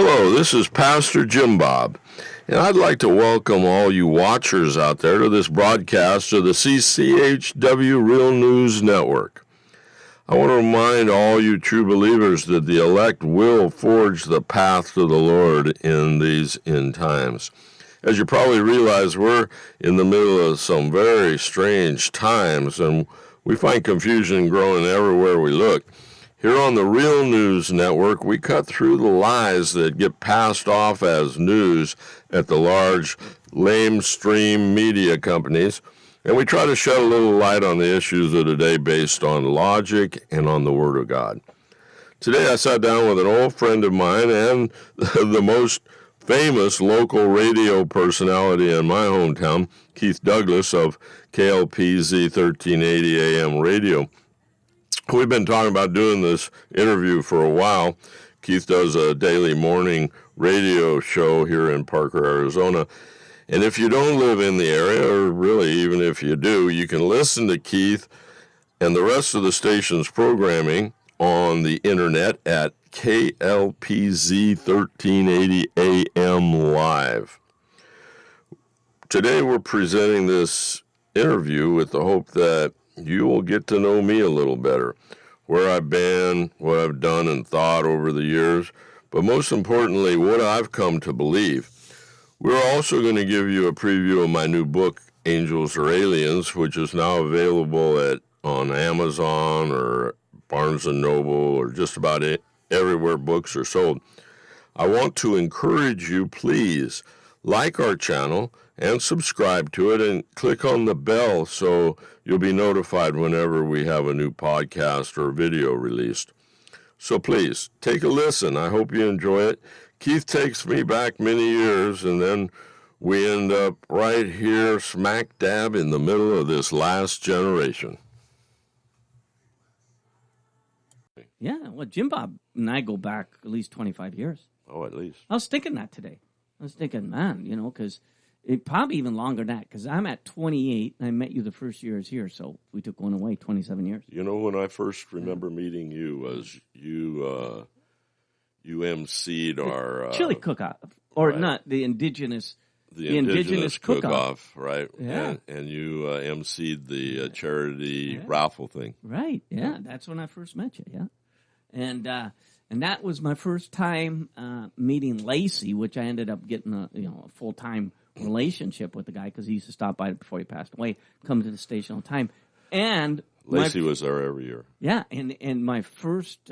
Hello, this is Pastor Jim Bob, and I'd like to welcome all you watchers out there to this broadcast of the CCHW Real News Network. I want to remind all you true believers that the elect will forge the path to the Lord in these end times. As you probably realize, we're in the middle of some very strange times, and we find confusion growing everywhere we look. Here on the Real News Network, we cut through the lies that get passed off as news at the large lamestream media companies, and we try to shed a little light on the issues of today based on logic and on the Word of God. Today I sat down with an old friend of mine and the most famous local radio personality in my hometown, Keith Douglas of KLPZ 1380 AM radio. We've been talking about doing this interview for a while. Keith does a daily morning radio show here in Parker, Arizona. And if you don't live in the area, or really even if you do, you can listen to Keith and the rest of the station's programming on the internet at KLPZ 1380 AM live. Today we're presenting this interview with the hope that you will get to know me a little better, where I've been, what I've done and thought over the years, but most importantly, what I've come to believe. We're also going to give you a preview of my new book, Angels or Aliens, which is now available on Amazon or Barnes & Noble or just about everywhere books are sold. I want to encourage you, please, like our channel and subscribe to it and click on the bell so you'll be notified whenever we have a new podcast or video released. So please, take a listen. I hope you enjoy it. Keith takes me back many years, and then we end up right here smack dab in the middle of this last generation. Yeah, well, Jim Bob and I go back at least 25 years. Oh, at least. I was thinking that today. I was thinking, man, because it probably even longer than that, because I'm at 28, and I met you the first year I was here, so we took one away, 27 years. You know, when I first remember meeting you was you emceed our... chili cook-off, or right. not, the indigenous cook-off, right? Yeah. And you emceed the charity raffle thing. Right, yeah, that's when I first met you, yeah. And that was my first time meeting Lacey, which I ended up getting a full-time relationship with the guy because he used to stop by before he passed away, come to the station all the time. And Lacey was there every year. Yeah, and my first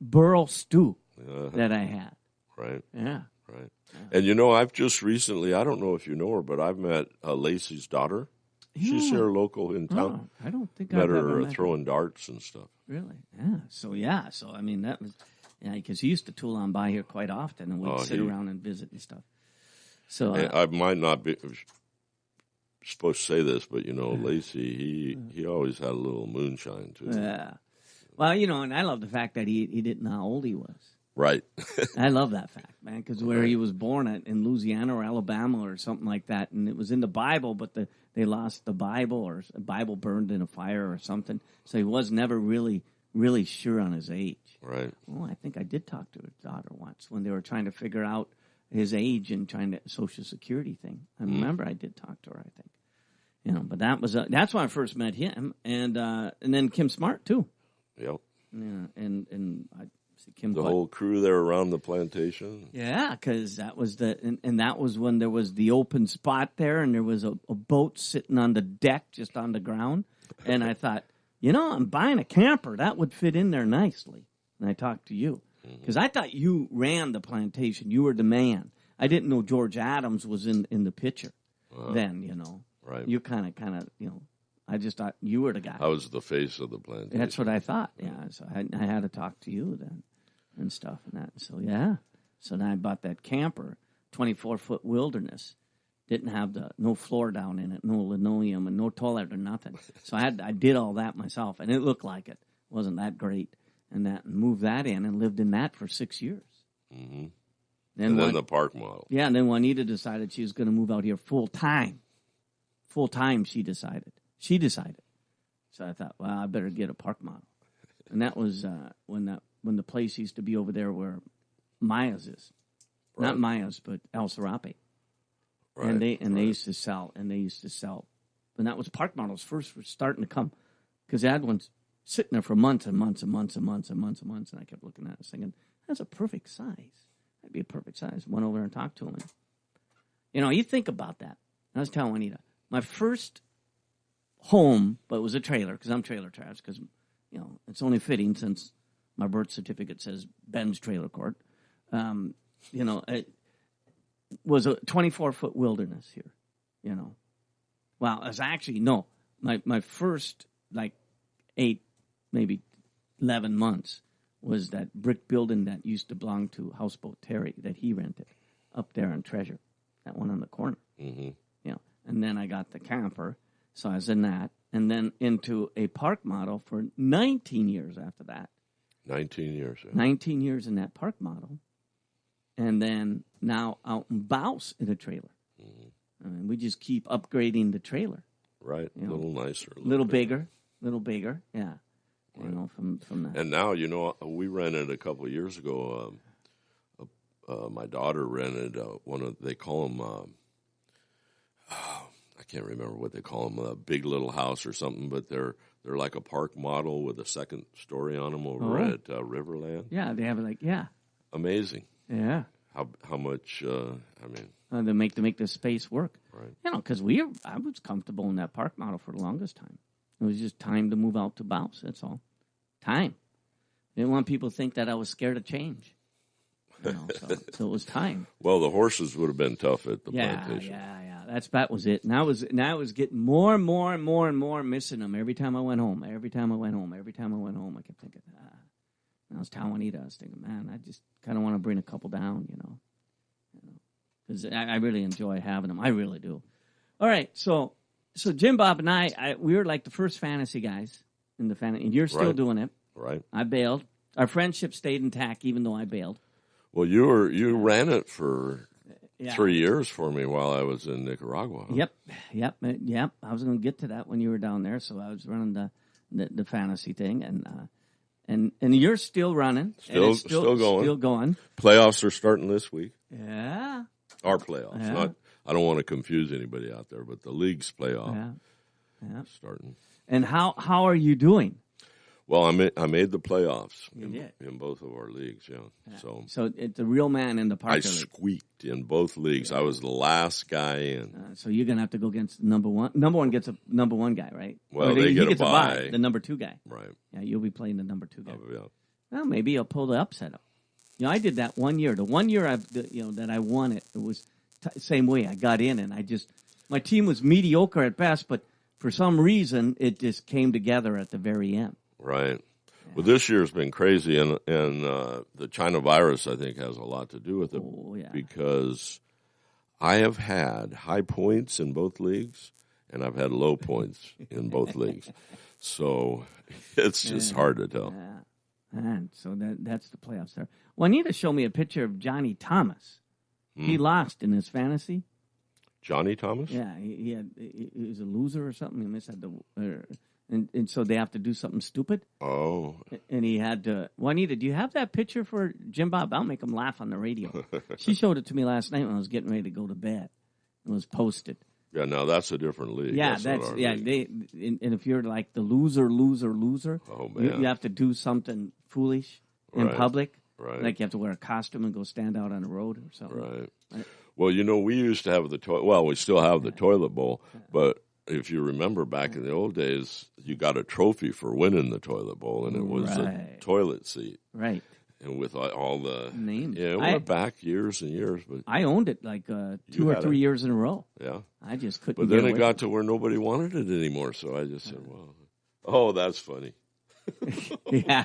burl stew that I had. Right. Yeah. Right. And I've just recently, I don't know if you know her, but I've met Lacey's daughter. Yeah. She's here local in town. Oh, I don't think I've met her throwing darts and stuff. Really? Yeah. So I mean that was because he used to tool on by here quite often, and we'd sit around and visit and stuff. So I might not be supposed to say this, but Lacey, he always had a little moonshine too. Yeah. Well, and I love the fact that he didn't know how old he was. Right. I love that fact, man, because where he was born in Louisiana or Alabama or something like that, and it was in the Bible, but they lost the Bible, or the Bible burned in a fire or something, so he was never really sure on his age. Right. Well, I think I did talk to his daughter once when they were trying to figure out his age and trying to Social Security thing. I remember I did talk to her, I think. But that's when I first met him, and then Kim Smart too. Yep. Yeah, and I see Kim. The whole crew there around the plantation. Yeah, because that was and that was when there was the open spot there, and there was a boat sitting on the deck, just on the ground, and I thought, I'm buying a camper that would fit in there nicely. And I talked to you because I thought you ran the plantation. You were the man. I didn't know George Adams was in the picture then. Right. You kind of I just thought you were the guy. I was the face of the plantation. That's what I thought. Yeah, so I had to talk to you then and stuff and that. So yeah, so then I bought that camper, 24-foot Wilderness. Didn't have no floor down in it, no linoleum, and no toilet or nothing. So I did all that myself, and it looked like it wasn't that great. And moved that in and lived in that for 6 years. Mm-hmm. Then the park model. Yeah, and then Juanita decided she was going to move out here full time. Full time, she decided. So I thought, well, I better get a park model. And that was when the place used to be over there where Maya's is. Not Maya's, but El Serape. Right. And they used to sell, and that was park models first were starting to come, because they had ones sitting there for months and months and months and months and months and months, and I kept looking at it thinking, that's a perfect size. That'd be a perfect size. Went over and talked to him. And, you think about that. I was telling Juanita, my first home, but it was a trailer, because I'm trailer trash, because, it's only fitting since my birth certificate says Ben's Trailer Court. It was a 24-foot wilderness here, Well, it was actually, no, my first, 8, maybe 11 months was that brick building that used to belong to Houseboat Terry that he rented up there in Treasure, that one on the corner. Mm-hmm. And then I got the camper, so I was in that, and then into a park model for 19 years after that. 19 years. Yeah. 19 years in that park model. And then now out in Bouse in a trailer. Mm-hmm. I mean, we just keep upgrading the trailer. Right. A little nicer. A little bigger. Yeah. Right. From that. And now, we rented a couple of years ago, my daughter rented they call them, I can't remember what they call them, a big little house or something, but they're like a park model with a second story on them over at Riverland. Yeah, they have Amazing. Yeah. How much? To make the space work. Right. Because I was comfortable in that park model for the longest time. It was just time to move out to Bouse. That's all. Time. I didn't want people to think that I was scared of change. So it was time. Well, the horses would have been tough at the plantation. Yeah. That was it. And I was getting more and more and more and more missing them every time I went home. I kept thinking, And I was telling Juanita, I was thinking, man, I just kind of want to bring a couple down, because I really enjoy having them. I really do. All right, so Jim Bob and I we were like the first fantasy guys in the fantasy, and you're still doing it. Right. I bailed. Our friendship stayed intact, even though I bailed. Well, you ran it for 3 years for me while I was in Nicaragua. Huh? Yep. I was going to get to that when you were down there, so I was running the fantasy thing, and you're still running. Still going. Still going. Playoffs are starting this week. Yeah. Our playoffs. Yeah. Not. I don't want to confuse anybody out there, but the league's playoff starting. And how are you doing? Well, I made the playoffs in both of our leagues, yeah. So it's a real man in the park. I squeaked in both leagues. I was the last guy in. So you're gonna have to go against number one. Number one gets a number one guy, right? Well, they get a bye. The number two guy, right? Yeah, you'll be playing the number two guy. Yeah. Well, maybe you'll pull the upset up. I did that 1 year. The 1 year that I won it was same way. I got in, and my team was mediocre at best, but for some reason it just came together at the very end. Right. Well, this year's been crazy, and the China virus, I think, has a lot to do with it. Oh, yeah. Because I have had high points in both leagues, and I've had low points in both leagues. So it's just hard to tell. Yeah. And so that's the playoffs there. Well, I need to show me a picture of Johnny Thomas. He lost in his fantasy. Johnny Thomas? Yeah, he was a loser or something. He missed and so they have to do something stupid. Oh. And he had to. Juanita, do you have that picture for Jim Bob? I'll make him laugh on the radio. She showed it to me last night when I was getting ready to go to bed. It was posted. Yeah, now that's a different league. Yeah, league. And if you're like the loser, oh, man. you have to do something foolish in public. Right. Like you have to wear a costume and go stand out on the road or something. Right. Well, we used to have we still have the toilet bowl, but if you remember back in the old days, you got a trophy for winning the toilet bowl, and it was a toilet seat. Right. And with all the names. Yeah, it went back years and years. But I owned it like 2 or 3 years in a row. Yeah. I just couldn't. But then it got to where nobody wanted it anymore, so I just said, well, oh, that's funny. Yeah.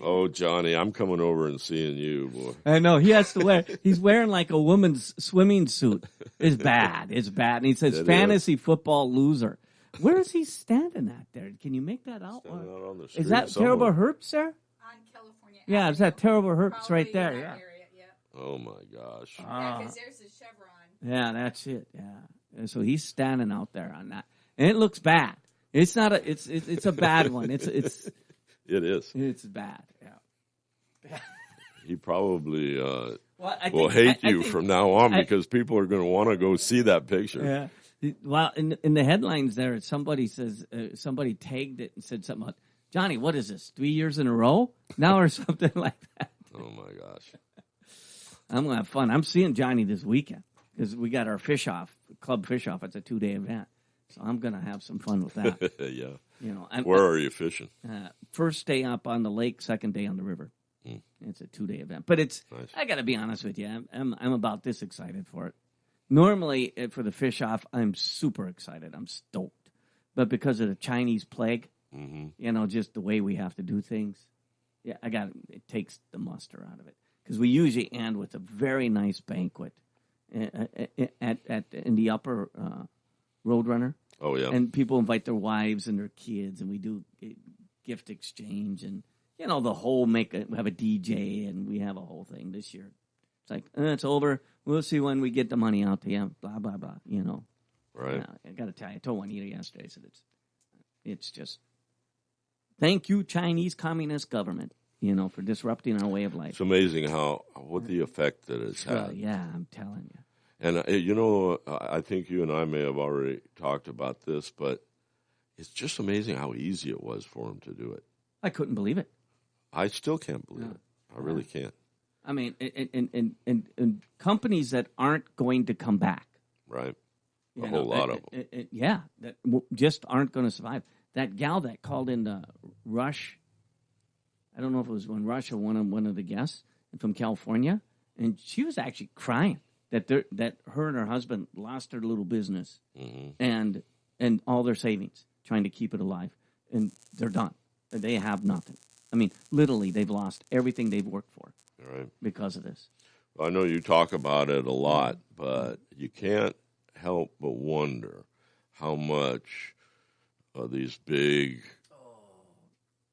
Oh, Johnny, I'm coming over and seeing you, boy. I know. He has to wear. He's wearing like a woman's swimming suit. It's bad. And he says, fantasy football loser. Where is he standing at there? Can you make that out? Standing out on the street is that somewhere. Terrible Herps there? On California. Yeah, is that Terrible Herps Probably right there? in Yeah. that area, yeah. Oh, my gosh. Yeah, because there's a chevron. Yeah, that's it. Yeah. And so he's standing out there on that. And it looks bad. It's not a. It's a bad one. It is. It is. It's bad. Yeah. He probably Well, I will think, hate you from now on because people are going to want to go see that picture. Yeah. Well, in the headlines there, somebody says somebody tagged it and said something about, Johnny, what is this? 3 years in a row now or something like that? Oh my gosh! I'm gonna have fun. I'm seeing Johnny this weekend because we got our club fish off. It's a 2-day event, so I'm gonna have some fun with that. Yeah. You know, Where are you fishing? First day up on the lake, second day on the river. It's a 2-day event, but it's. Nice. I got to be honest with you. I'm about this excited for it. Normally, for the fish off, I'm super excited. I'm stoked, but because of the Chinese plague, you know, just the way we have to do things, yeah, it takes the muster out of it because we usually end with a very nice banquet in the upper Roadrunner. Oh yeah, and people invite their wives and their kids, and we do gift exchange and. You know, the whole we have a DJ, and we have a whole thing this year. It's like, it's over. We'll see when we get the money out to you, blah, blah, blah, you know. Right. I got to tell you, I told Juanita yesterday, I said, it's just, thank you, Chinese Communist government, you know, for disrupting our way of life. It's amazing what the effect that it's had. Yeah, I'm telling you. And, you know, I think you and I may have already talked about this, but it's just amazing how easy it was for them to do it. I couldn't believe it. I still can't believe it. I really can't. I mean, and companies that aren't going to come back. Right. A whole lot of them. Yeah, that just aren't going to survive. That gal that called in Rush, I don't know if it was Rush or one of the guests from California, and she was actually crying that her and her husband lost their little business and all their savings trying to keep it alive, and they're done. They have nothing. I mean, literally, they've lost everything they've worked for because of this. Well, I know you talk about it a lot, but you can't help but wonder how much these big,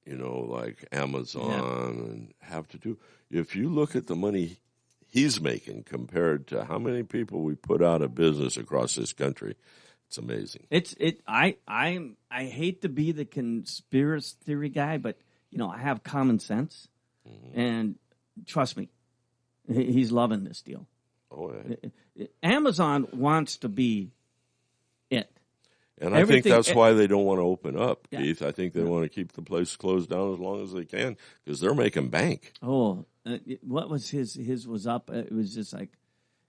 you know, like Amazon and have to do. If you look at the money he's making compared to how many people we put out of business across this country, it's amazing. I hate to be the conspiracy theory guy, but you know, I have common sense, and trust me, he's loving this deal. Oh, yeah. Amazon wants to be it. And I think that's why they don't want to open up, Keith. I think they want to keep the place closed down as long as they can because they're making bank. Oh, what was his? His was up. It was just like,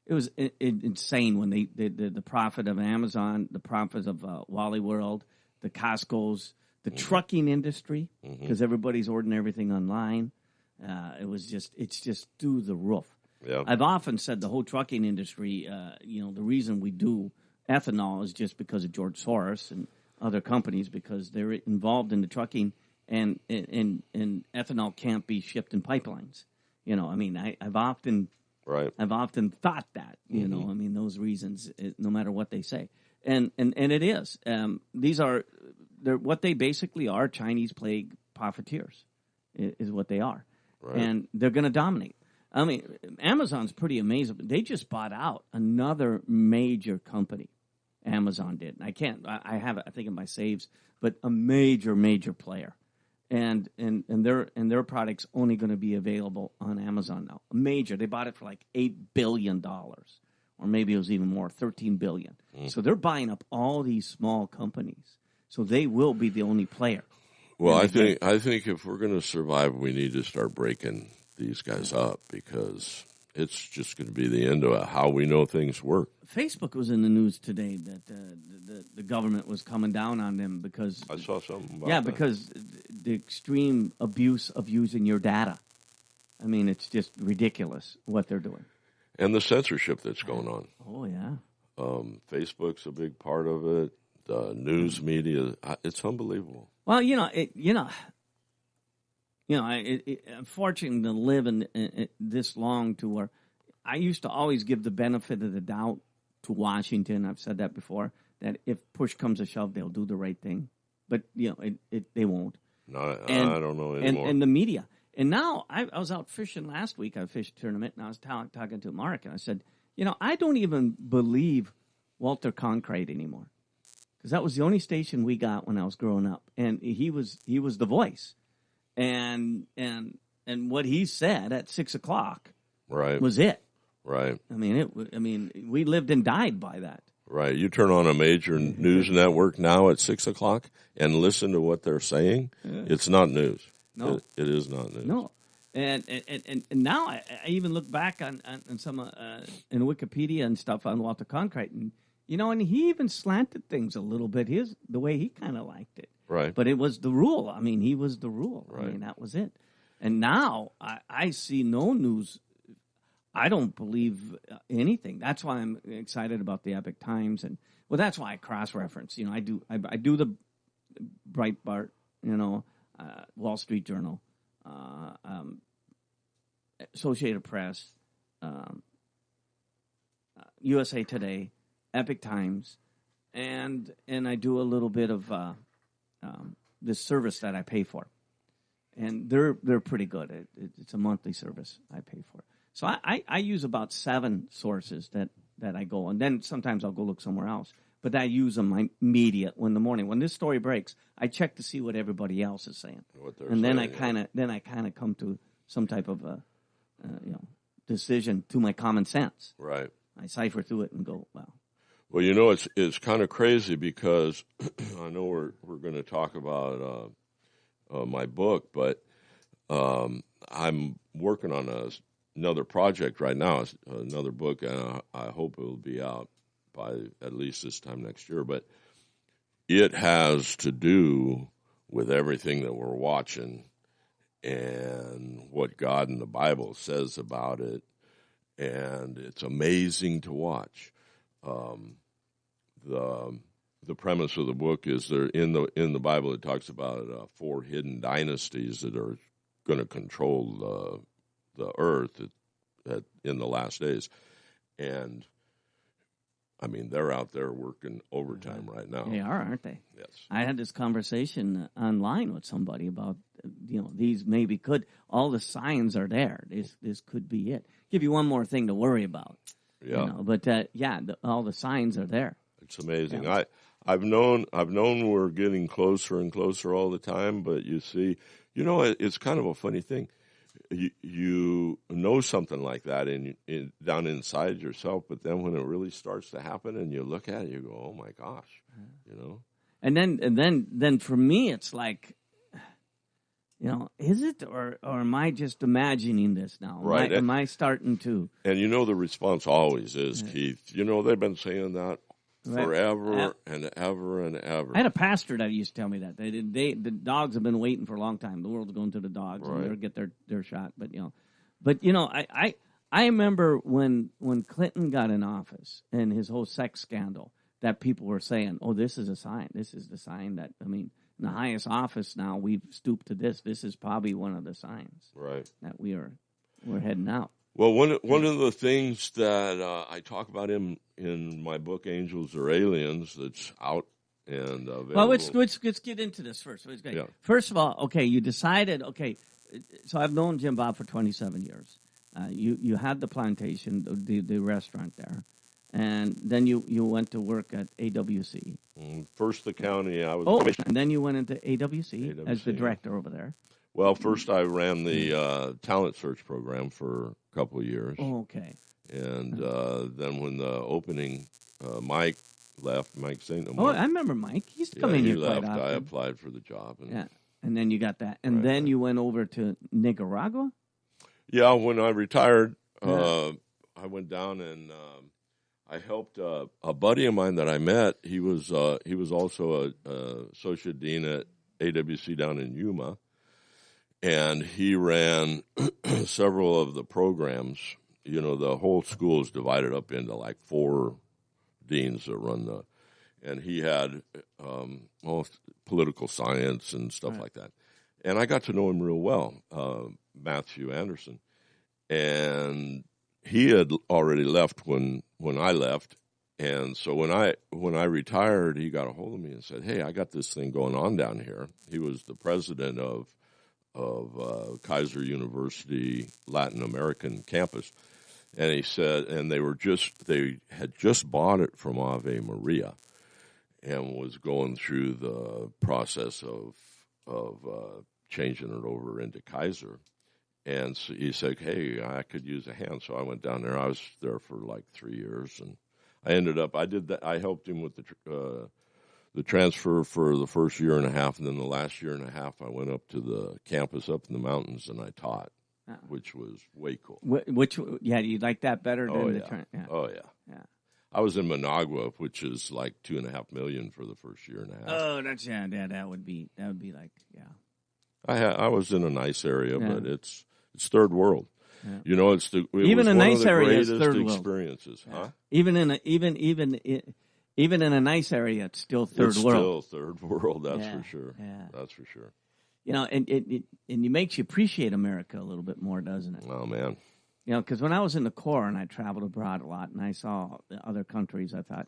it was insane when the profit of Amazon, the profits of Wally World, the Costco's, the trucking industry, because everybody's ordering everything online. It's just through the roof. Yeah. I've often said the whole trucking industry, you know, the reason we do ethanol is just because of George Soros and other companies because they're involved in the trucking and ethanol can't be shipped in pipelines. You know, I mean, I've often thought that, you know, I mean, those reasons, no matter what they say. And it is. They're what they basically are, Chinese plague profiteers is what they are. Right. And they're going to dominate. I mean, Amazon's pretty amazing. They just bought out another major company. Amazon did. I have it, I think, in my saves, but a major player. And their product's only going to be available on Amazon now. Major. They bought it for like $8 billion. Or maybe it was even more, $13 billion. So they're buying up all these small companies. So they will be the only player. Well, I think if we're going to survive, we need to start breaking these guys up because it's just going to be the end of how we know things work. Facebook was in the news today that the government was coming down on them because I saw something about that. Because the extreme abuse of using your data. I mean, it's just ridiculous what they're doing. And the censorship that's going on. Oh yeah. Facebook's a big part of it. The news media, it's unbelievable. Well, I'm fortunate to live in this long to where I used to always give the benefit of the doubt to Washington. I've said that before, that if push comes to shove, they'll do the right thing. But, they won't. No, I don't know anymore. And the media. And now I was out fishing last week. I fished a tournament, and I was talking to Mark, and I said, I don't even believe Walter Cronkite anymore. Because that was the only station we got when I was growing up. And he was the voice. And what he said at 6 o'clock was it. Right. I mean, we lived and died by that. Right. You turn on a major news network now at 6 o'clock and listen to what they're saying. It's not news. No. It is not news. No. And now I even look back on some in Wikipedia and stuff on Walter Cronkite, and and he even slanted things a little bit. The way he kind of liked it. Right. But it was the rule. I mean, he was the rule. Right. I mean, that was it. And now I see no news. I don't believe anything. That's why I'm excited about the Epic Times, and that's why I cross-reference. I do the Breitbart, Wall Street Journal, Associated Press, USA Today, Epic Times, and I do a little bit of this service that I pay for, and they're pretty good. It's a monthly service I pay for. So I use about 7 sources that I go, and then sometimes I'll go look somewhere else. But I use them immediate in the morning. When this story breaks, I check to see what everybody else is saying, and then I kind of come to some type of a decision to my common sense. Right. I cipher through it and go, wow. Well, it's kind of crazy because I know we're going to talk about my book, but I'm working on another project right now, another book, and I hope it will be out by at least this time next year. But it has to do with everything that we're watching and what God in the Bible says about it, and it's amazing to watch. The premise of the book is there in the Bible it talks about 4 hidden dynasties that are going to control the earth in the last days, and I mean they're out there working overtime right now. They are, aren't they? Yes. I had this conversation online with somebody about these maybe could all the signs are there. This could be it. Give you one more thing to worry about. Yeah. But all the signs are there. It's amazing. Yeah. I've known we're getting closer and closer all the time, but you see, it's kind of a funny thing. You know something like that down inside yourself, but then when it really starts to happen and you look at it, you go, "Oh my gosh," And then for me, it's like, is it or am I just imagining this now? Right. Am I starting to? And the response always is, Keith. They've been saying that forever and ever and ever. I had a pastor that used to tell me that the dogs have been waiting for a long time. The world's going to the dogs, and they'll get their shot. But I remember when Clinton got in office and his whole sex scandal, that people were saying, "Oh, this is a sign. This is the sign that in the highest office now we've stooped to this. This is probably one of the signs, right, that we're heading out." Well, one of the things that I talk about in my book, Angels or Aliens, that's out and available. Well, let's get into this first. Yeah. First of all, okay, you decided, so I've known Jim Bob for 27 years. You had the plantation, the restaurant there, and then you went to work at AWC. First the county. And then you went into AWC as the director over there. Well, first I ran the talent search program for a couple of years. Oh, okay. And then when the opening, Mike left, Mike St. Oh, I remember Mike. He used to come in here quite often. I applied for the job. And then you got that. And then you went over to Nicaragua? Yeah, when I retired, I went down and I helped a buddy of mine that I met. He was also a associate dean at AWC down in Yuma. And he ran several of the programs. The whole school is divided up into like 4 deans that run and he had political science and stuff like that. And I got to know him real well, Matthew Anderson. And he had already left when I left. And so when I retired, he got a hold of me and said, "Hey, I got this thing going on down here." He was the president of Kaiser University Latin American campus, and he said, and they had just bought it from Ave Maria, and was going through the process of changing it over into Kaiser, And so he said, hey, I could use a hand. So I went down there. I was there for like 3 years, and I ended up, I did that. I helped him with the transfer for the first year and a half, and then the last year and a half, I went up to the campus up in the mountains, and I taught, which was way cool. You like that better than the Oh, yeah. Yeah. I was in Managua, which is like $2.5 million for the first year and a half. Oh, that would be like, yeah. I was in a nice area, but it's third world. Yeah. You know, it even was a one nice of the area greatest is third experiences, world. huh? Even in a nice area, it's still third world. Still third world, that's for sure. Yeah. That's for sure. You know, and it makes you appreciate America a little bit more, doesn't it? Oh, man. You know, because when I was in the Corps and I traveled abroad a lot and I saw the other countries, I thought,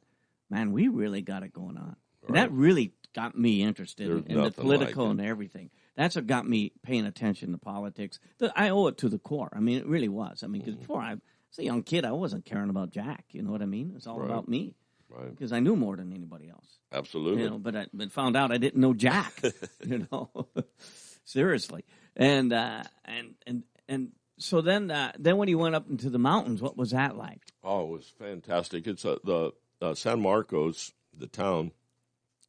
man, we really got it going on. Right. And that really got me interested in the political and everything. That's what got me paying attention to politics. I owe it to the Corps. I mean, it really was. I mean, because before I was a young kid, I wasn't caring about Jack. You know what I mean? It was all about me. Right. Because I knew more than anybody else. Absolutely. You know, but I found out I didn't know Jack. You know, seriously. And so then when you went up into the mountains, what was that like? Oh, it was fantastic. It's the San Marcos, the town,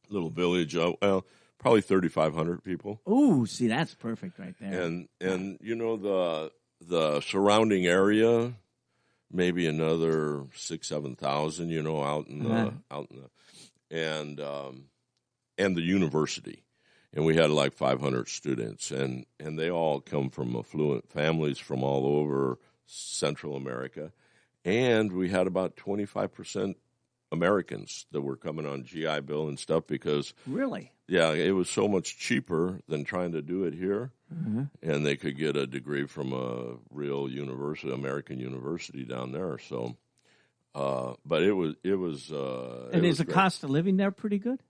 little village. Probably 3,500 people. Ooh, see, that's perfect right there. And you know the surrounding area, maybe another 6,000-7,000. You know, out in the university, and we had like 500 students, and they all come from affluent families from all over Central America, and we had about 25% Americans that were coming on GI Bill and stuff because really, yeah, it was so much cheaper than trying to do it here, and they could get a degree from a real university, American university down there. So, but it was. And is the cost of living there pretty good?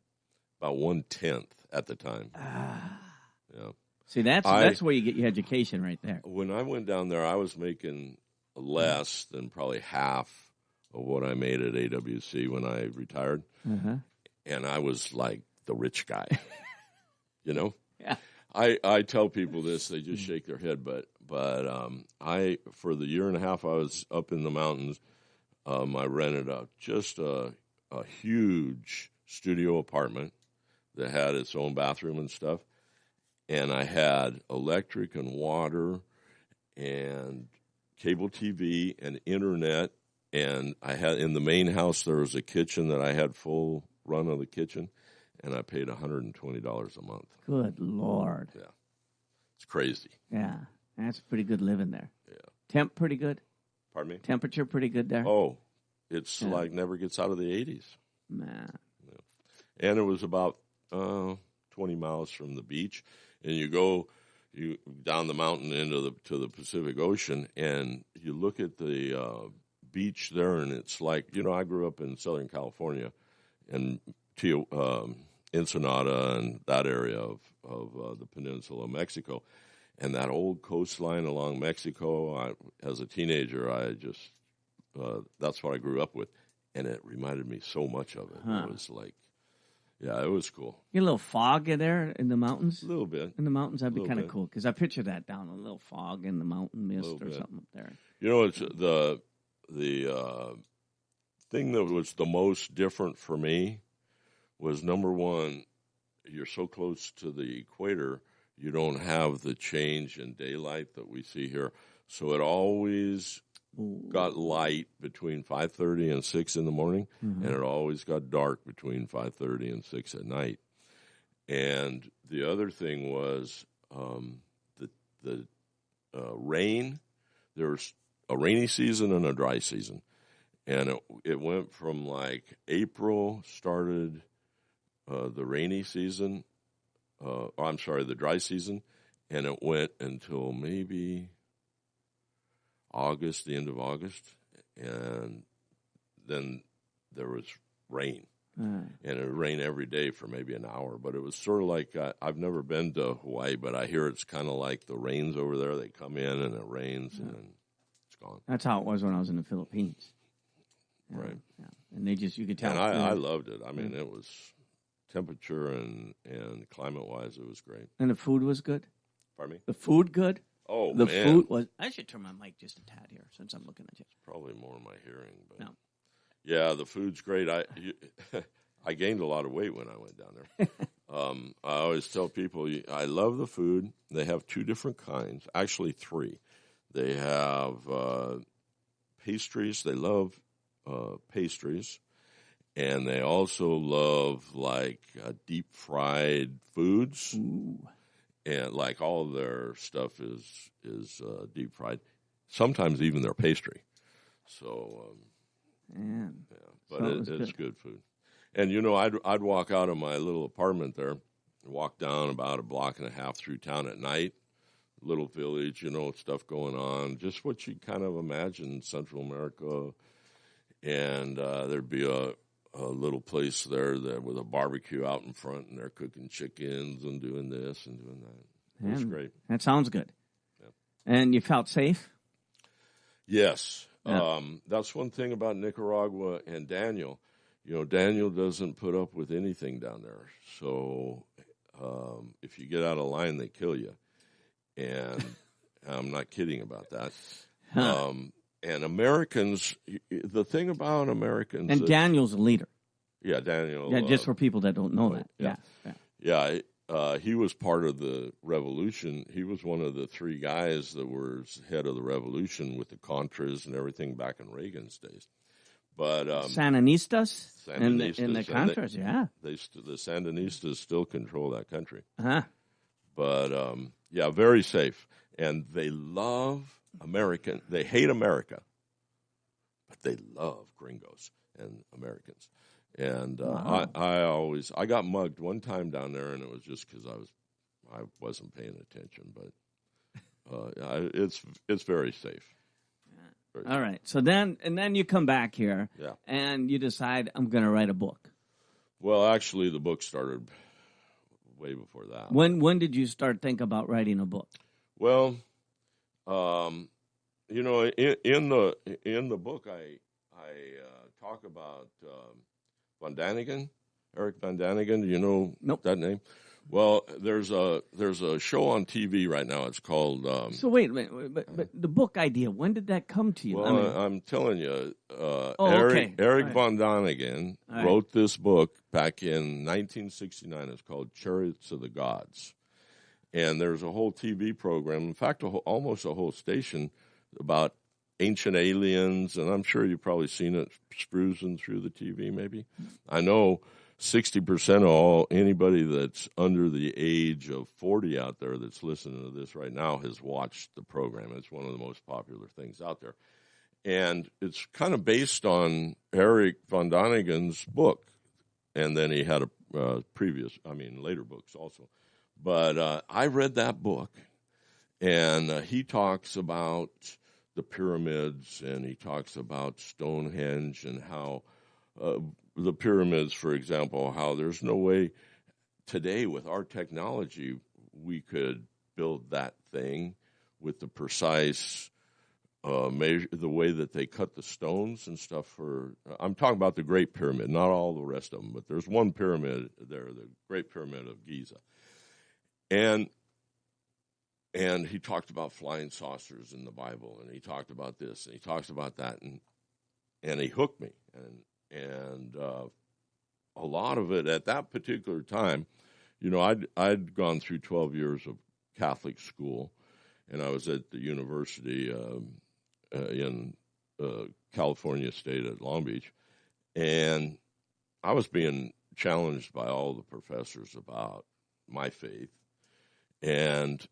About 1/10 at the time. Yeah. See, that's where you get your education right there. When I went down there, I was making less than probably half of what I made at AWC when I retired, and I was like the rich guy, you know. Yeah. I tell people this, they just shake their head, but I for the year and a half I was up in the mountains, I rented a huge studio apartment that had its own bathroom and stuff, and I had electric and water and cable TV and internet. And I had in the main house there was a kitchen that I had full run of the kitchen, and I paid $120 a month. Good Lord! Yeah, it's crazy. Yeah, that's pretty good living there. Yeah, temp pretty good. Pardon me? Temperature pretty good there. Oh, it's like never gets out of the 80s. Man. Yeah. And it was about 20 miles from the beach, and you go down the mountain into the Pacific Ocean, and you look at the beach there, and it's like, you know, I grew up in Southern California and Ensenada and that area of the peninsula of Mexico, and that old coastline along Mexico. As a teenager, I just that's what I grew up with, and it reminded me so much of it. It was like, yeah, it was cool. You get a little fog in there in the mountains? A little bit. In the mountains, that'd be kind of cool, because I picture that down, a little fog in the mountain mist or something up there. You know, it's the thing that was the most different for me was, number one, you're so close to the equator, you don't have the change in daylight that we see here. So it always got light between 5:30 and 6 in the morning, and it always got dark between 5:30 and 6 at night. And the other thing was the rain. There's a rainy season and a dry season. And it went from like April started the rainy season, the dry season, and it went until maybe August, the end of August, and then there was rain. And it would rain every day for maybe an hour. But it was sort of like, I've never been to Hawaii, but I hear it's kind of like the rains over there. They come in and it rains and then it's gone. That's how it was when I was in the Philippines. Right. Yeah. And you could tell. And I loved it. I mean, it was temperature and climate-wise, it was great. And the food was good? Pardon me? The food good? Oh, The man. food was. I should turn my mic just a tad here since I'm looking at you. Probably more in my hearing. But No. yeah, the food's great. I gained a lot of weight when I went down there. I always tell people I love the food. They have two different kinds, actually three. They have pastries. They love pastries. And they also love like deep fried foods. Ooh. And like all of their stuff is deep fried. Sometimes even their pastry. So, Man. yeah, but So it's good food. And I'd walk out of my little apartment there, walk down about a block and a half through town at night. Little village, stuff going on, just what you kind of imagine Central America. And there'd be a little place there with a barbecue out in front, and they're cooking chickens and doing this and doing that. It was great. That sounds good. Yeah. And you felt safe? Yes. Yeah. That's one thing about Nicaragua and Daniel. Daniel doesn't put up with anything down there. So if you get out of line, they kill you. And I'm not kidding about that. Huh. And Americans, the thing about Americans... And Daniel's a leader. Yeah, Daniel... Yeah, just for people that don't know that. Yeah. He was part of the revolution. He was one of the three guys that were head of the revolution with the Contras and everything back in Reagan's days. But Sandinistas and the and Contras, yeah. the Sandinistas still control that country. Uh-huh. But, very safe. And they love American. They hate America, but they love gringos and Americans. And Wow. I got mugged one time down there, and it was just because I wasn't paying attention. But it's very safe. Very All safe. right. So then you come back here, Yeah. and you decide I'm going to write a book. Well, actually, the book started way before that. When did you start thinking about writing a book? Well, in the book, I talk about Von Daniken, Eric Von Daniken. Do you know that name? Well, there's a show on TV right now. It's called. So wait, but the book idea. When did that come to you? Well, I'm telling you, okay. Eric Right. Von Daniken wrote this book back in 1969. It's called Chariots of the Gods. And there's a whole TV program, in fact, almost a whole station about ancient aliens, and I'm sure you've probably seen it sprucing through the TV maybe. I know 60% of anybody that's under the age of 40 out there that's listening to this right now has watched the program. It's one of the most popular things out there. And it's kind of based on Eric Von Daniken's book, and then he had later books also. But I read that book, and he talks about the pyramids, and he talks about Stonehenge and how the pyramids, for example, how there's no way today with our technology we could build that thing with the precise measure, the way that they cut the stones and stuff. I'm talking about the Great Pyramid, not all the rest of them, but there's one pyramid there, the Great Pyramid of Giza. And he talked about flying saucers in the Bible, and he talked about this, and he talks about that, and he hooked me. And a lot of it at that particular time, I'd gone through 12 years of Catholic school, and I was at the university in California State at Long Beach, and I was being challenged by all the professors about my faith. And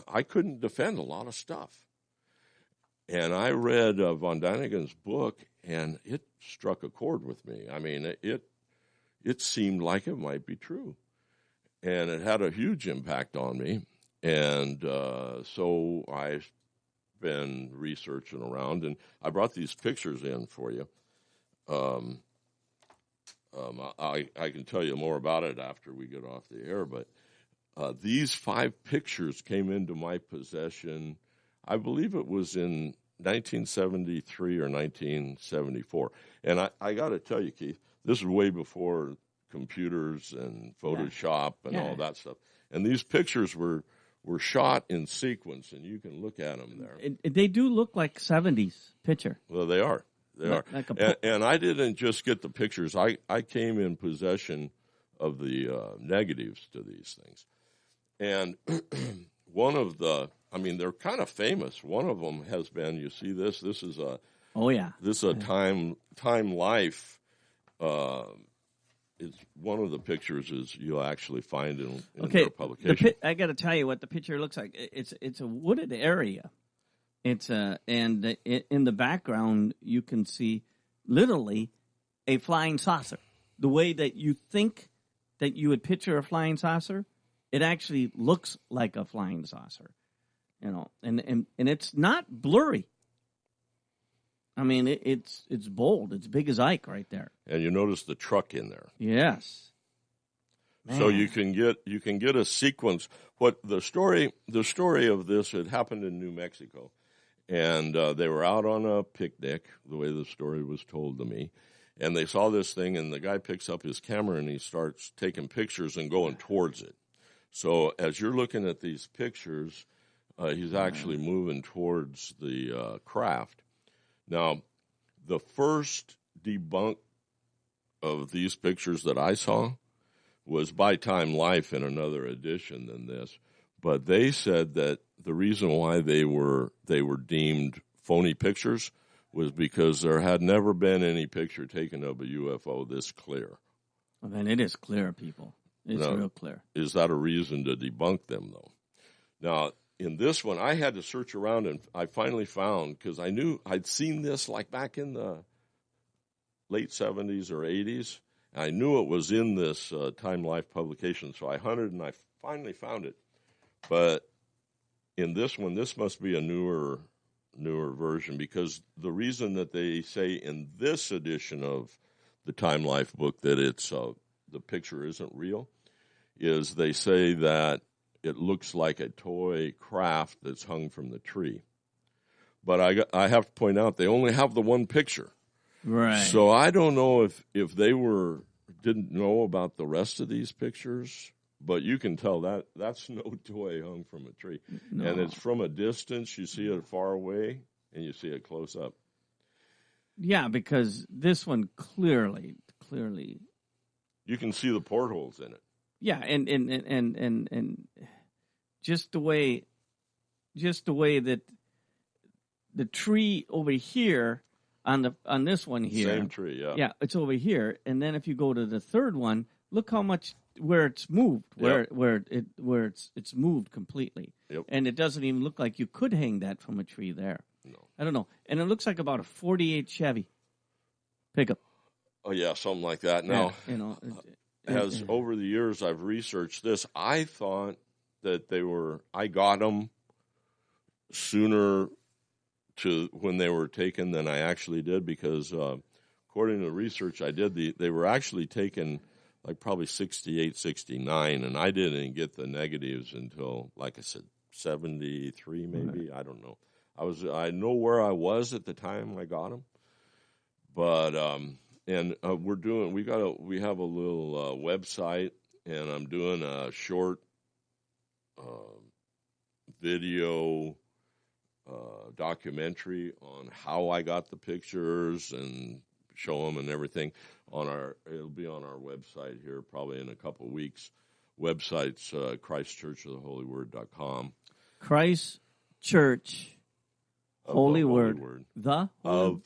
I couldn't defend a lot of stuff. And I read Von Daniken's book, and it struck a chord with me. I mean, it seemed like it might be true. And it had a huge impact on me. And so I've been researching around, and I brought these pictures in for you. I can tell you more about it after we get off the air, but these 5 pictures came into my possession, I believe it was in 1973 or 1974. And I got to tell you, Keith, this is way before computers and Photoshop and all that stuff. And these pictures were were shot in sequence, and you can look at them there. They do look like 70s picture. Well, they are. They are. Like and I didn't just get the pictures. I came in possession of the negatives to these things. And one of the, I mean, they're kind of famous. One of them has been, you see this? This is a, this is a Time Life. It's one of the pictures is you'll actually find in their publication. I got to tell you what the picture looks like. It's a wooded area. And in the background you can see literally a flying saucer. The way that you think that you would picture a flying saucer, it actually looks like a flying saucer. You know, and it's not blurry. I mean, it's bold. It's big as Ike right there. And you notice the truck in there. Yes. Man. So you can get a sequence. What the story of this, it happened in New Mexico, and they were out on a picnic, the way the story was told to me, and they saw this thing, and the guy picks up his camera and he starts taking pictures and going towards it. So as you're looking at these pictures, he's actually moving towards the craft. Now, the first debunk of these pictures that I saw was by Time Life in another edition than this, but they said that the reason why they were deemed phony pictures was because there had never been any picture taken of a UFO this clear. Well, then it is clear, people. It's real clear. Is that a reason to debunk them, though? Now, in this one, I had to search around, and I finally found, because I knew I'd seen this like back in the late 70s or 80s. I knew it was in this Time Life publication, so I hunted, and I finally found it. But in this one, this must be a newer version, because the reason that they say in this edition of the Time Life book that it's the picture isn't real is they say that it looks like a toy craft that's hung from the tree. But I have to point out they only have the one picture. Right. So I don't know if they didn't know about the rest of these pictures, but you can tell that that's no toy hung from a tree. No. And it's from a distance. You see it far away, and you see it close up. Yeah, because this one clearly. You can see the portholes in it. Yeah, and just the way that the tree over here on this one here. Same tree, yeah. Yeah, it's over here, and then if you go to the third one, look how much where it's moved, where it's moved completely. Yep. And it doesn't even look like you could hang that from a tree there. No. I don't know. And it looks like about a 48 Chevy pickup. Oh yeah, something like that. Now, yeah, as over the years I've researched this, I thought that I got them sooner to when they were taken than I actually did, because according to the research I did, they were actually taken like probably 68, 69, and I didn't get the negatives until, like I said, 73 maybe. Right. I don't know. I know where I was at the time I got them, but and we have a little website, and I'm doing a short video documentary on how I got the pictures and show them and everything. It'll be on our website here probably in a couple of weeks. Website's ChristChurchOfTheHolyWord.com. Christ Church Holy Word. Of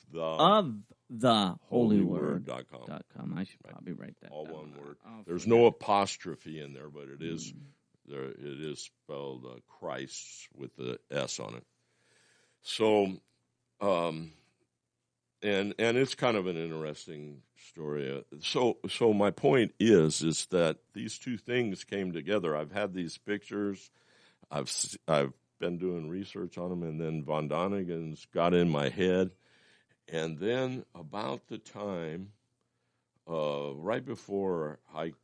the Holyword.com. I should probably write that all down. one word. There's no apostrophe in there, but it is spelled Christ with the S on it. So, and it's kind of an interesting story. So my point is that these two things came together. I've had these pictures. I've been doing research on them, and then Von Donigan's got in my head. And then about the time, right before I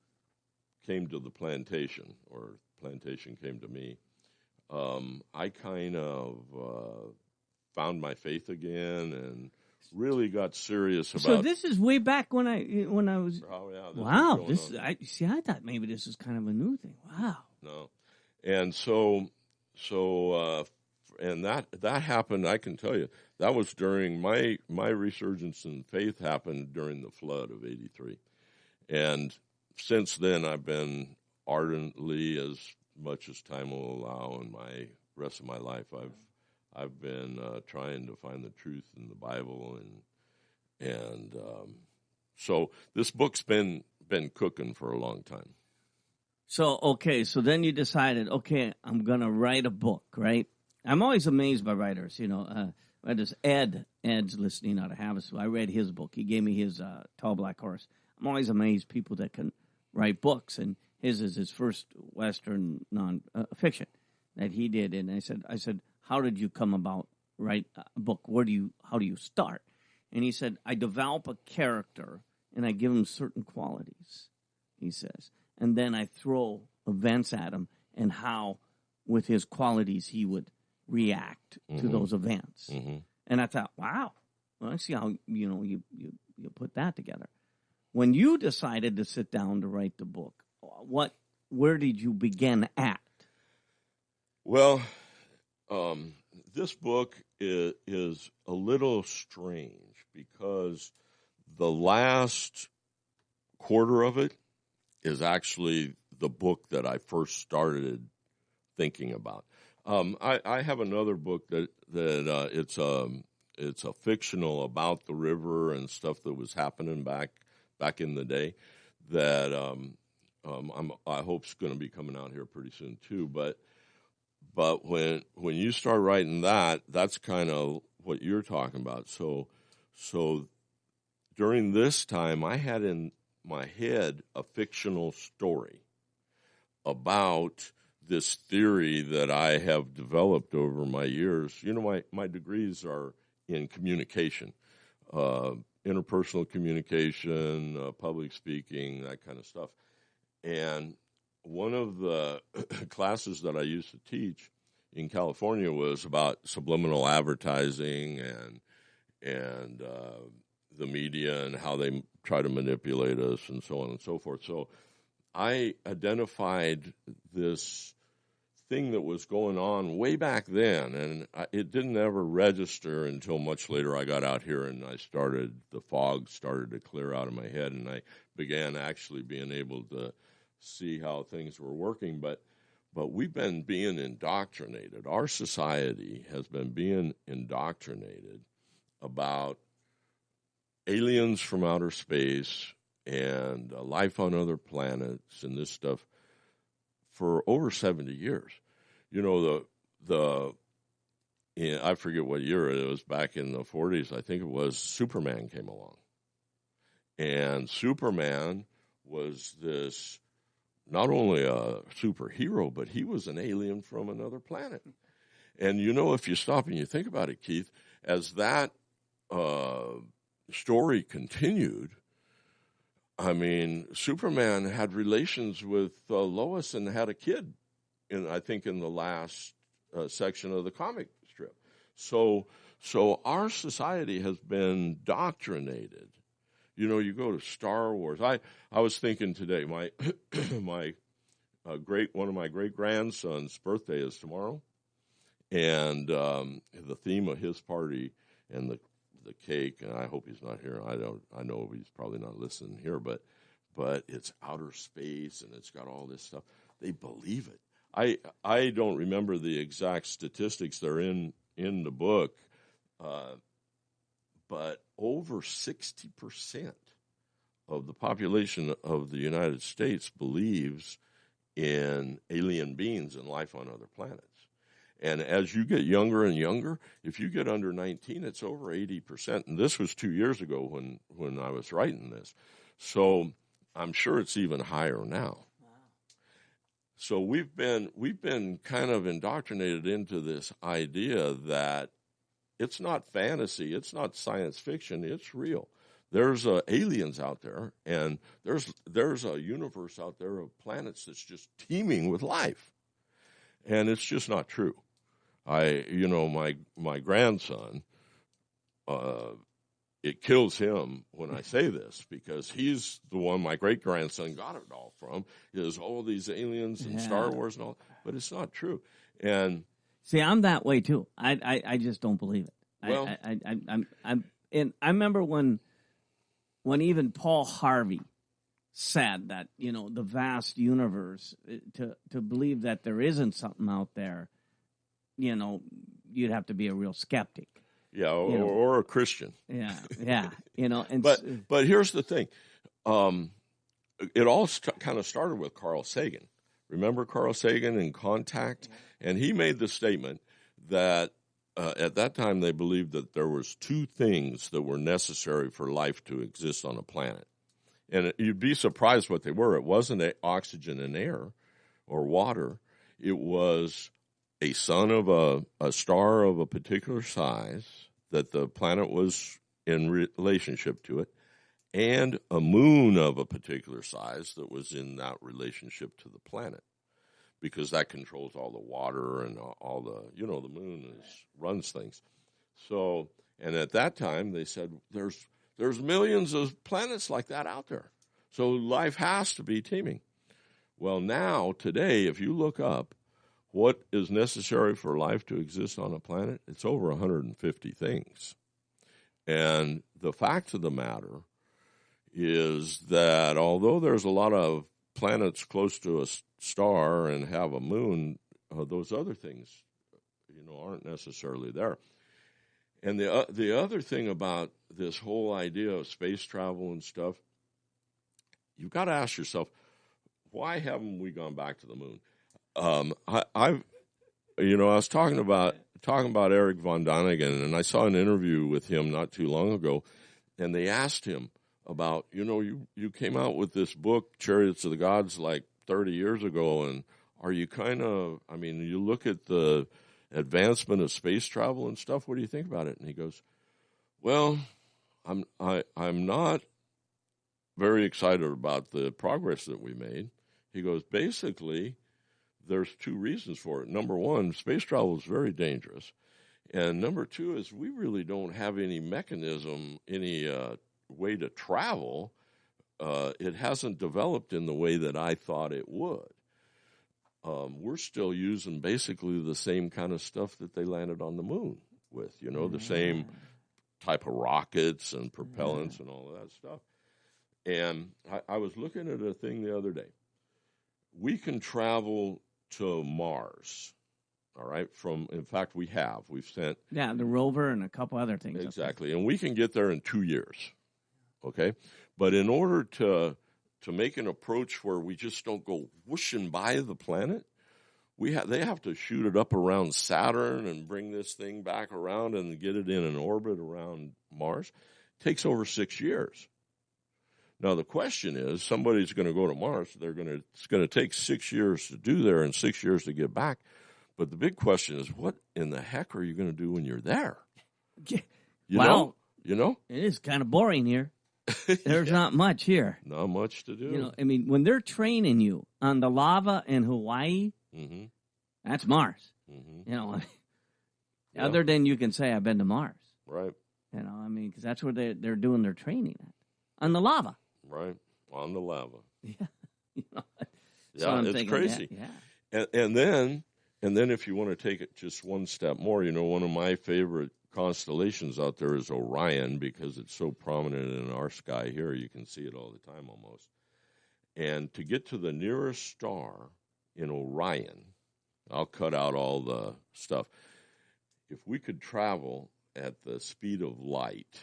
came to the plantation, or plantation came to me, I kind of found my faith again and really got serious about. So this is way back when I was. Oh yeah! Wow! I thought maybe this was kind of a new thing. Wow. No, and so and that happened. I can tell you that was during my resurgence in faith happened during the flood of '83, and since then I've been ardently, as much as time will allow, in my rest of my life, I've been trying to find the truth in the Bible, and so this book's been cooking for a long time. So, okay, so then you decided, okay, I'm going to write a book, right? I'm always amazed by writers, writers. Ed's listening out of Havasu. I read his book. He gave me his Tall Black Horse. I'm always amazed people that can write books, and his is his first Western non-fiction that he did. And I said, how did you come about write a book? How do you start? And he said, I develop a character, and I give him certain qualities, he says. And then I throw events at him and how, with his qualities, he would react to those events. Mm-hmm. And I thought, wow, well, I see how you put that together. When you decided to sit down to write the book, where did you begin at? Well, this book is a little strange because the last quarter of it is actually the book that I first started thinking about. I have another book that it's a fictional about the river and stuff that was happening back in the day that I hope's going to be coming out here pretty soon too. But when you start writing that's kind of what you're talking about. So during this time, I had in my head a fictional story about this theory that I have developed over my years. My degrees are in communication, interpersonal communication, public speaking, that kind of stuff. And one of the classes that I used to teach in California was about subliminal advertising and the media and how they try to manipulate us and so on and so forth. So I identified this thing that was going on way back then, and it didn't ever register until much later. I got out here and the fog started to clear out of my head, and I began actually being able to see how things were working. But we've been being indoctrinated. Our society has been being indoctrinated about aliens from outer space and life on other planets and this stuff for over 70 years. I forget what year it was, back in the 40s, I think it was, Superman came along. And Superman was this, not only a superhero, but he was an alien from another planet. And if you stop and you think about it, Keith, as that story continued, I mean, Superman had relations with Lois and had a kid, I think in the last section of the comic strip. So our society has been indoctrinated. You go to Star Wars. I was thinking today, one of my great grandsons' birthday is tomorrow, and the theme of his party and the cake, and I hope he's not here. I know he's probably not listening here, but it's outer space and it's got all this stuff. They believe it. I don't remember the exact statistics. They're in the book, but over 60% of the population of the United States believes in alien beings and life on other planets. And as you get younger and younger, if you get under 19, it's over 80%. And this was 2 years ago when I was writing this. So I'm sure it's even higher now. Wow. So we've been kind of indoctrinated into this idea that it's not fantasy, it's not science fiction, it's real. There's aliens out there, and there's a universe out there of planets that's just teeming with life. And it's just not true. My grandson, it kills him when I say this, because he's the one my great-grandson got it all from, is all these aliens and Star Wars and all, but it's not true. And see, I'm that way too. I just don't believe it. Well, And I remember when even Paul Harvey said that, the vast universe, to believe that there isn't something out there, you'd have to be a real skeptic. yeah, or a Christian. Yeah, and But here's the thing. It all kind of started with Carl Sagan. Remember Carl Sagan in Contact? And he made the statement that at that time they believed that there was two things that were necessary for life to exist on a planet. And you'd be surprised what they were. It wasn't oxygen and air or water. It was a sun of a star of a particular size that the planet was in relationship to it, and a moon of a particular size that was in that relationship to the planet, because that controls all the water and all the, the moon runs things. So, and at that time they said there's millions of planets like that out there. So life has to be teeming. Well, now, today, if you look up what is necessary for life to exist on a planet, it's over 150 things. And the fact of the matter is that although there's a lot of planets close to a star and have a moon, those other things, aren't necessarily there. And the other thing about this whole idea of space travel and stuff, you've got to ask yourself, why haven't we gone back to the moon? I was talking about Eric von Däniken, and I saw an interview with him not too long ago, and they asked him about, you came out with this book, Chariots of the Gods, like 30 years ago, and are you you look at the advancement of space travel and stuff, what do you think about it? And he goes, well, I'm not very excited about the progress that we made. He goes, basically, there's two reasons for it. Number one, space travel is very dangerous. And number two is we really don't have any mechanism, any way to travel. It hasn't developed in the way that I thought it would. We're still using basically the same kind of stuff that they landed on the moon with, the same type of rockets and propellants and all of that stuff. And I was looking at a thing the other day. We can travel to Mars, all right? In fact, we've sent... Yeah, the rover and a couple other things. Exactly, and we can get there in 2 years, okay? But in order to make an approach where we just don't go whooshing by the planet, they have to shoot it up around Saturn and bring this thing back around and get it in an orbit around Mars. It takes over 6 years. Now, the question is, somebody's going to go to Mars. It's going to take 6 years to do there and 6 years to get back. But the big question is, what in the heck are you going to do when you're there? You know? It is kind of boring here. There's not much here. Not much to do. When they're training you on the lava in Hawaii, that's Mars. Other than you can say, I've been to Mars. Right. Because that's where they're doing their training at. On the lava. Right, on the lava. Yeah, it's crazy. Yeah. And then if you want to take it just one step more, one of my favorite constellations out there is Orion, because it's so prominent in our sky here. You can see it all the time almost. And to get to the nearest star in Orion, I'll cut out all the stuff. If we could travel at the speed of light,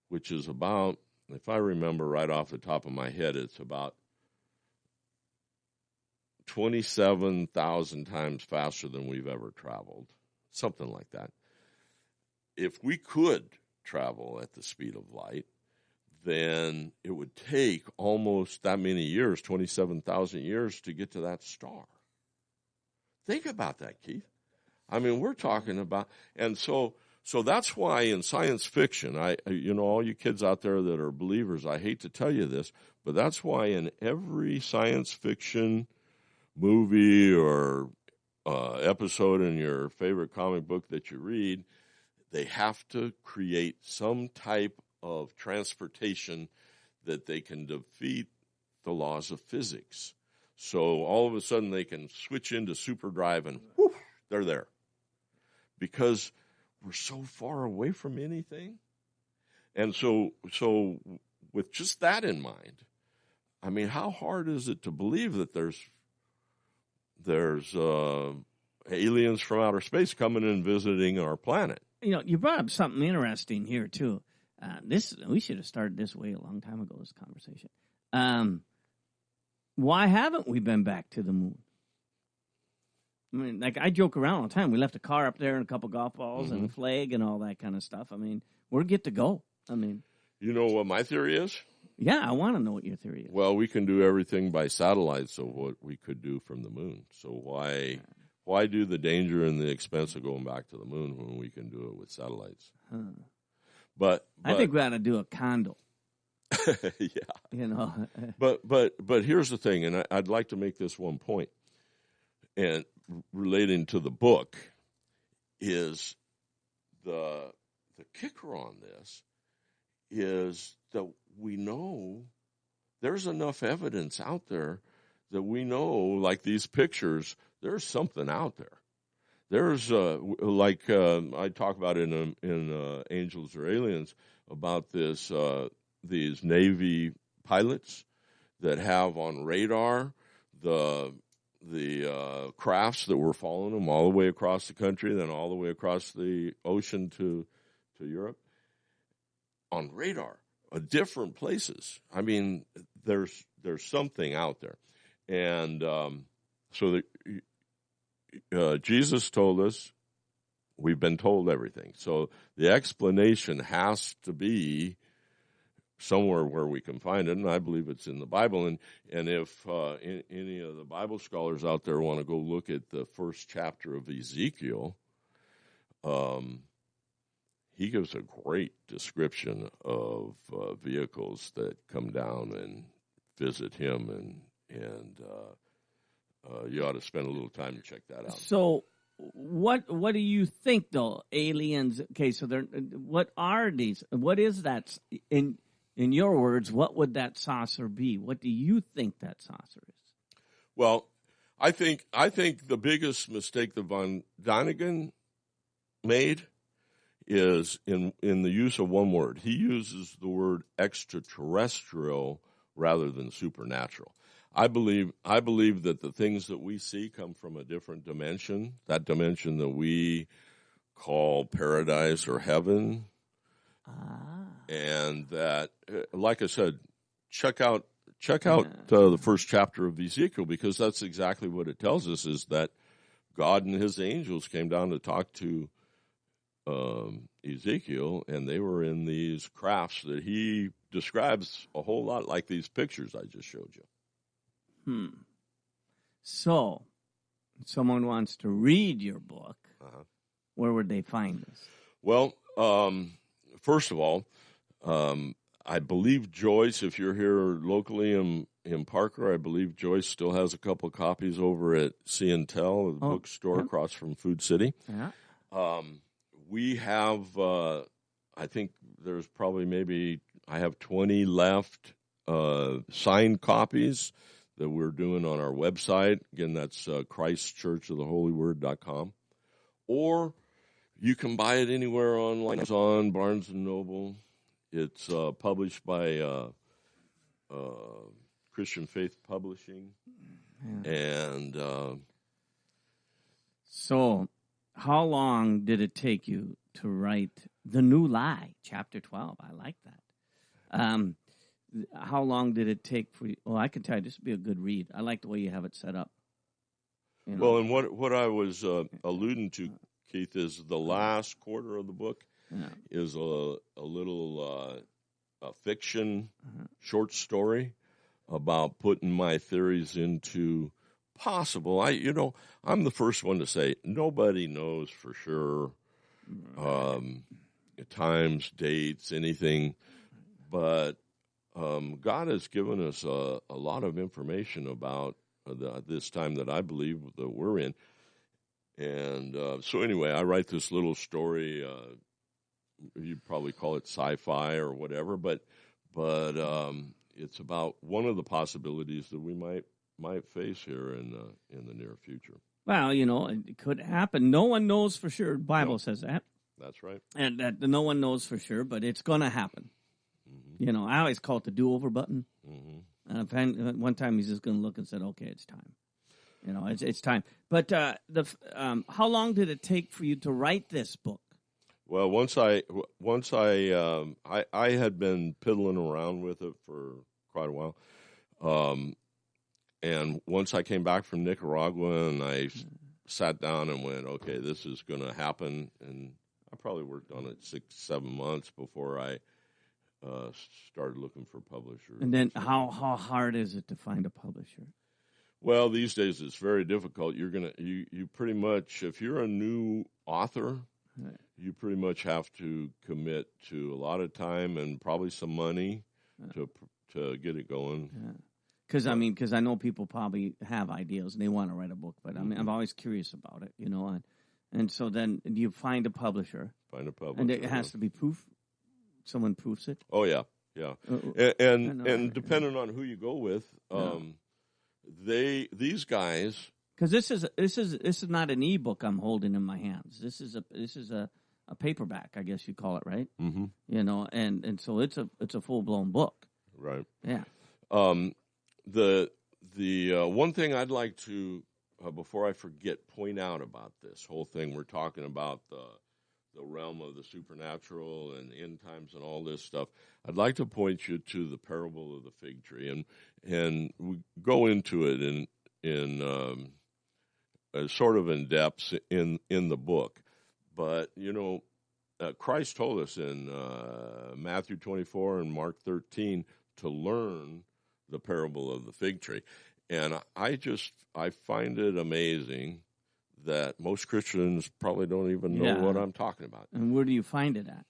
which is about, if I remember right off the top of my head, it's about 27,000 times faster than we've ever traveled, something like that. If we could travel at the speed of light, then it would take almost that many years, 27,000 years, to get to that star. Think about that, Keith. We're talking about, and so that's why in science fiction, all you kids out there that are believers, I hate to tell you this, but that's why in every science fiction movie or episode in your favorite comic book that you read, they have to create some type of transportation that they can defeat the laws of physics. So all of a sudden they can switch into superdrive and whoop, they're there. Because we're so far away from anything. And so with just that in mind, I mean, how hard is it to believe that there's aliens from outer space coming and visiting our planet? You know, you brought up something interesting here too. We should have started this way a long time ago. This conversation. Why haven't we been back to the moon? I mean, like I joke around all the time. We left a car up there and a couple golf balls and a flag and all that kind of stuff. I mean, we're good to go. I mean, you know what my theory is? Yeah, I want to know what your theory is. Well, we can do everything by satellites of what we could do from the moon. So why do the danger and the expense of going back to the moon when we can do it with satellites? But I think we ought to do a condo. Yeah. You know. But here's the thing, and I'd like to make this one point, and relating to the book, is the kicker on this is that we know there's enough evidence out there that we know, like these pictures, there's something out there. There's I talk about in Angels or Aliens about these Navy pilots that have on radar the crafts that were following them all the way across the country, then all the way across the ocean to Europe on radar, different places. I mean, there's something out there, and so Jesus told us we've been told everything. So the explanation has to be somewhere where we can find it, and I believe it's in the Bible. And if any of the Bible scholars out there want to go look at the first chapter of Ezekiel, he gives a great description of vehicles that come down and visit him, and you ought to spend a little time to check that out. So, what do you think though? Aliens? Okay, so what are these? What is that? In your words, what would that saucer be? What do you think that saucer is? Well, I think the biggest mistake that von Däniken made is in the use of one word. He uses the word extraterrestrial rather than supernatural. I believe that the things that we see come from a different dimension, that dimension that we call paradise or heaven. And that, like I said, check out the first chapter of Ezekiel, because that's exactly what it tells us, is that God and his angels came down to talk to Ezekiel, and they were in these crafts that he describes a whole lot like these pictures I just showed you. So, if someone wants to read your book, where would they find this? Well, first of all, I believe Joyce, if you're here locally in Parker, I believe Joyce still has a couple copies over at See and Tell, the bookstore across from Food City. Yeah. We have, I think there's probably I have 20 left signed copies that we're doing on our website. Again, that's ChristChurchOfTheHolyWord.com. Or you can buy it anywhere online. It's on Barnes & Noble. It's published by Christian Faith Publishing. Yeah. And so how long did it take you to write The New Lie, Chapter 12? I like that. How long did it take for you? Well, I can tell you, this would be a good read. I like the way you have it set up. You know? Well, and what I was alluding to, Keith, is the last quarter of the book is a little fiction short story about putting my theories into possible. I'm the first one to say nobody knows for sure times, dates, anything, but God has given us a lot of information about this time that I believe that we're in. And so anyway, I write this little story. You'd probably call it sci-fi or whatever, but it's about one of the possibilities that we might might face here in the near future. Well, it could happen. No one knows for sure. The Bible No. says that. That's right. And that no one knows for sure, but it's going to happen. Mm-hmm. I always call it the do-over button. Mm-hmm. And one time he's just going to look and said, "Okay, it's time." It's time. But how long did it take for you to write this book? Well, once I had been piddling around with it for quite a while, and once I came back from Nicaragua and I sat down and went, okay, this is going to happen, and I probably worked on it 6-7 months before I started looking for publishers. And then how hard is it to find a publisher? Well, these days it's very difficult. You pretty much, if you're a new author, you pretty much have to commit to a lot of time and probably some money to get it going. Because I know people probably have ideas and they want to write a book, but I'm always curious about it, and so then you find a publisher. And it has to be proof. Someone proofs it. Oh yeah. And depending on who you go with, these guys. Because this is not an ebook I'm holding in my hands. This is a paperback, I guess you call it, right? Mm-hmm. And so it's a full blown book. Right. Yeah. The one thing I'd like to before I forget point out about this whole thing, we're talking about the realm of the supernatural and end times and all this stuff. I'd like to point you to the parable of the fig tree, and we go into it in sort of in depth in the book. But Christ told us in Matthew 24 and Mark 13 to learn the parable of the fig tree, and I find it amazing that most Christians probably don't even know what I'm talking about. And where do you find it at?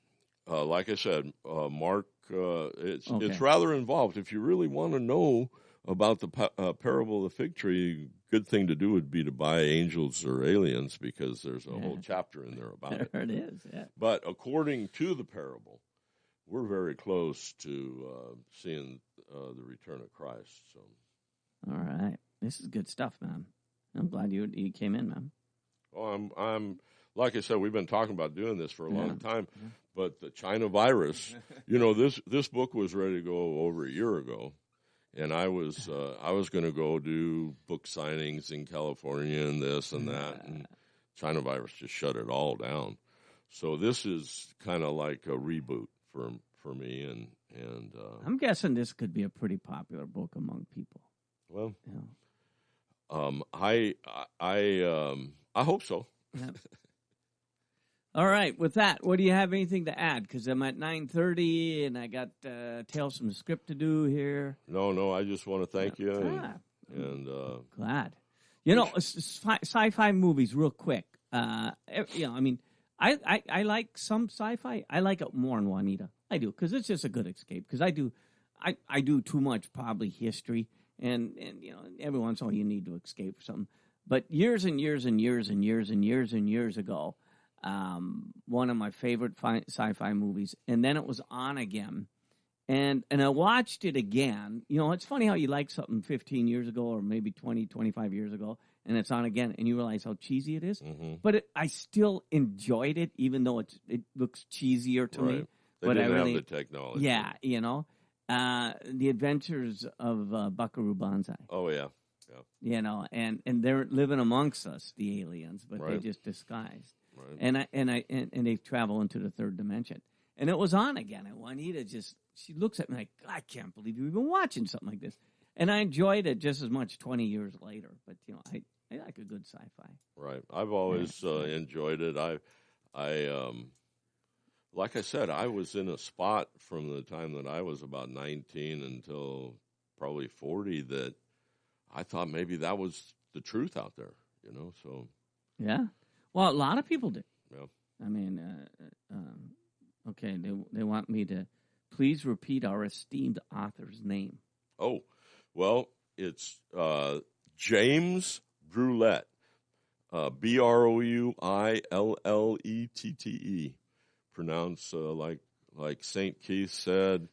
Like I said, Mark, it's Okay. it's rather involved. If you really want to know about the parable of the fig tree, good thing to do would be to buy Angels or Aliens, because there's a whole chapter in there about it. There it is, yeah. But according to the parable, we're very close to seeing the return of Christ. So, all right, this is good stuff, man. I'm glad you came in, man. Oh, I'm like I said, we've been talking about doing this for a long time, but the China virus, this book was ready to go over a year ago, and I was going to go do book signings in California and this and that, and China virus just shut it all down. So this is kind of like a reboot for me, and I'm guessing this could be a pretty popular book among people. Well, Yeah. I hope so. Yep. All right. With that, what do you have anything to add? Because I'm at 9:30 and I got Tales from the Script to do here. No. I just want to thank you. And glad. Sci-fi movies, real quick. I like some sci-fi. I like it more than Juanita. I do, because it's just a good escape. Because I do too much probably history, and every once in a while you need to escape something. But years and years and years and years and years and years ago, one of my favorite sci-fi movies, and then it was on again, and I watched it again. It's funny how you like something 15 years ago or maybe 20, 25 years ago, and it's on again, and you realize how cheesy it is. Mm-hmm. But I still enjoyed it, even though it looks cheesier to me. They didn't have the technology. Yeah, The Adventures of Buckaroo Banzai. Oh, yeah. And they're living amongst us, the aliens, but they're just disguised. Right. And they travel into the third dimension. And it was on again, and Juanita she looks at me like, I can't believe you've been watching something like this. And I enjoyed it just as much 20 years later. But, I like a good sci-fi. Right. I've always enjoyed it. I like I said, I was in a spot from the time that I was about 19 until probably 40 that I thought maybe that was the truth out there, so. Yeah. Well, a lot of people do. Yeah. I mean, okay, they want me to please repeat our esteemed author's name. Oh, well, it's James Brulette, Brouillette, pronounced like St. Keith said,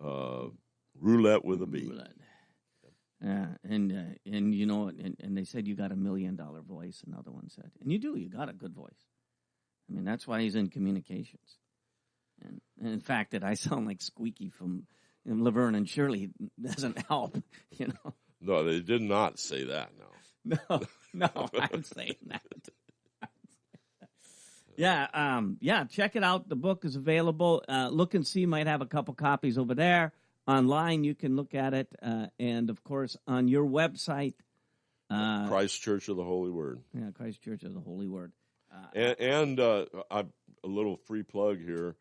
roulette with a B. Roulette. And you know, and they said you got $1 million voice. Another one said, and you do. You got a good voice. I mean, that's why he's in communications. And in fact, that I sound like Squeaky from Laverne and Shirley doesn't help. You know. No, they did not say that. No, I'm saying that. Yeah. Check it out. The book is available. Look and see. Might have a couple copies over there. Online, you can look at it. And, of course, on your website. Christ Church of the Holy Word. Yeah, Christ Church of the Holy Word. And a little free plug here.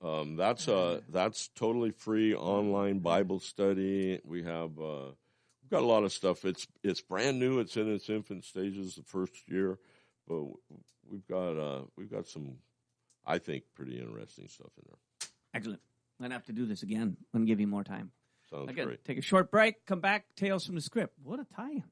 That's totally free online Bible study. We've got a lot of stuff. It's brand new. It's in its infant stages, the first year, but we've got some, I think, pretty interesting stuff in there. Excellent. I'm gonna have to do this again. I'm gonna give you more time. Sounds great. Take a short break. Come back. Tales from the Script. What a tie-in.